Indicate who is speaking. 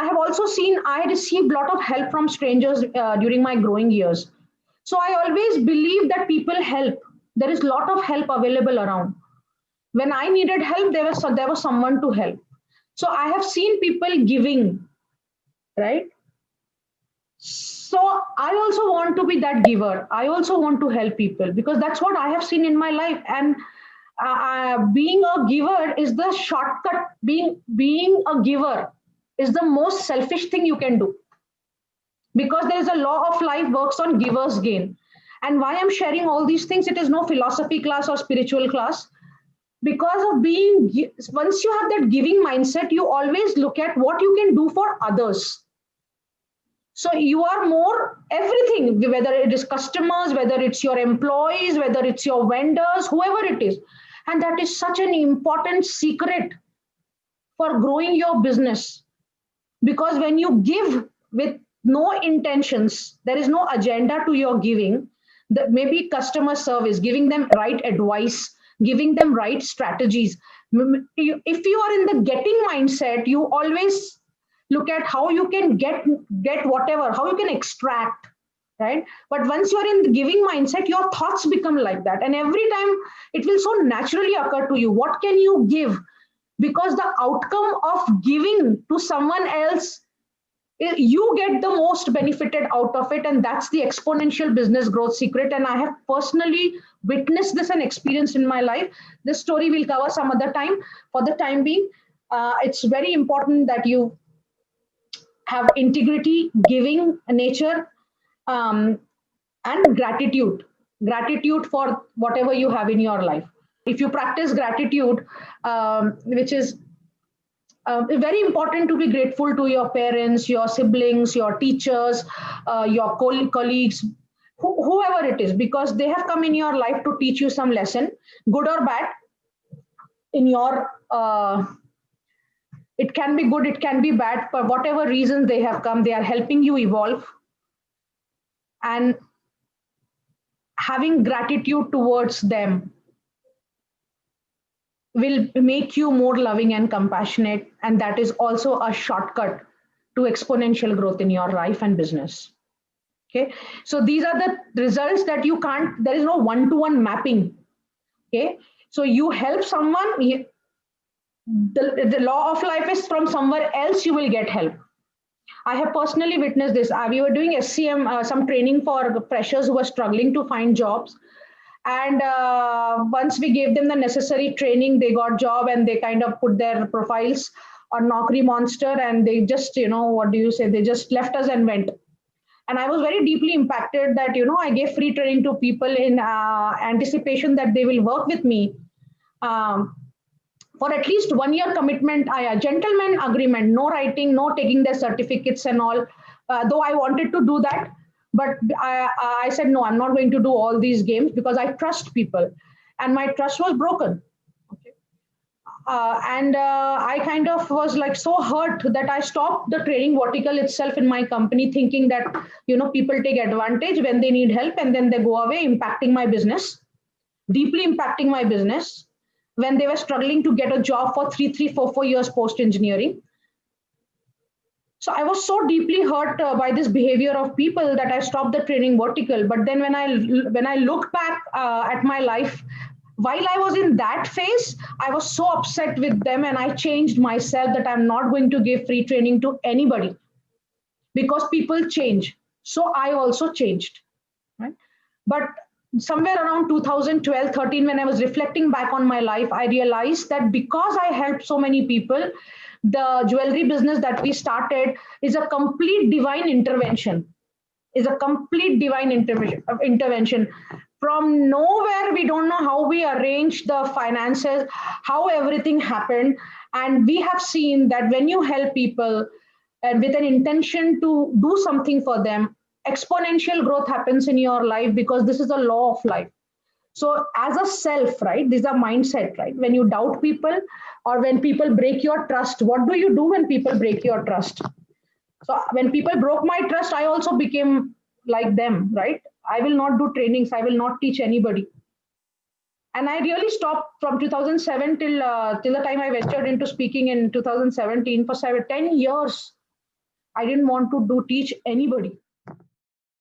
Speaker 1: I have also seen I received a lot of help from strangers during my growing years. So I always believe that people help. There is a lot of help available around. When I needed help, there was someone to help. So I have seen people giving, right? So I also want to be that giver. I also want to help people because that's what I have seen in my life. And being a giver is the shortcut. Being a giver is the most selfish thing you can do, because there is a law of life works on givers gain. And why I'm sharing all these things, it is no philosophy class or spiritual class. Because of once you have that giving mindset, you always look at what you can do for others. So you are more everything, whether it is customers, whether it's your employees, whether it's your vendors, whoever it is. And that is such an important secret for growing your business. Because when you give with no intentions, there is no agenda to your giving, that maybe customer service, giving them right advice, giving them right strategies. If you are in the getting mindset, you always look at how you can get whatever, how you can extract, right? But once you're in the giving mindset, your thoughts become like that, and every time it will so naturally occur to you, what can you give? Because the outcome of giving to someone else, you get the most benefited out of it, and that's the exponential business growth secret. And I have personally witnessed this and experienced in my life. This story we'll cover some other time. For the time being, it's very important that you have integrity, giving nature, um, and gratitude for whatever you have in your life. If you practice gratitude, which is very important, to be grateful to your parents, your siblings, your teachers, your colleagues, whoever it is, because they have come in your life to teach you some lesson, good or bad. In your It can be good, it can be bad, for whatever reasons they have come, they are helping you evolve. And having gratitude towards them will make you more loving and compassionate, and that is also a shortcut to exponential growth in your life and business. Okay, so these are the results that you can't, there is no one-to-one mapping. Okay, so you help someone, the law of life is from somewhere else you will get help. I have personally witnessed this. We were doing SCM, some training for freshers who were struggling to find jobs. And once we gave them the necessary training, they got job, and they kind of put their profiles on Naukri Monster, and they just, what do you say? They just left us and went. And I was very deeply impacted that, I gave free training to people in anticipation that they will work with me. For at least 1 year commitment, a gentleman agreement, no writing, no taking their certificates and all. Though I wanted to do that, but I said, no, I'm not going to do all these games, because I trust people, and my trust was broken. Okay. And I kind of was like so hurt that I stopped the training vertical itself in my company, thinking that, people take advantage when they need help, and then they go away, impacting my business, deeply impacting my business, when they were struggling to get a job for 4 years post engineering. So I was so deeply hurt by this behavior of people that I stopped the training vertical. But then when I look back at my life, while I was in that phase, I was so upset with them, and I changed myself that I'm not going to give free training to anybody, because people change. So I also changed, right? But somewhere around 2012-13, when I was reflecting back on my life, I realized that because I helped so many people, the jewelry business that we started is a complete divine intervention. Intervention. From nowhere, we don't know how we arranged the finances, how everything happened. And we have seen that when you help people and with an intention to do something for them, exponential growth happens in your life, because this is the law of life. So as a self, right, these are mindset, right? When you doubt people, or when people break your trust, what do you do when people break your trust? So when people broke my trust, I also became like them, right? I will not do trainings, I will not teach anybody. And I really stopped from 2007 till the time I ventured into speaking in 2017. For 10 years, I didn't want to do teach anybody.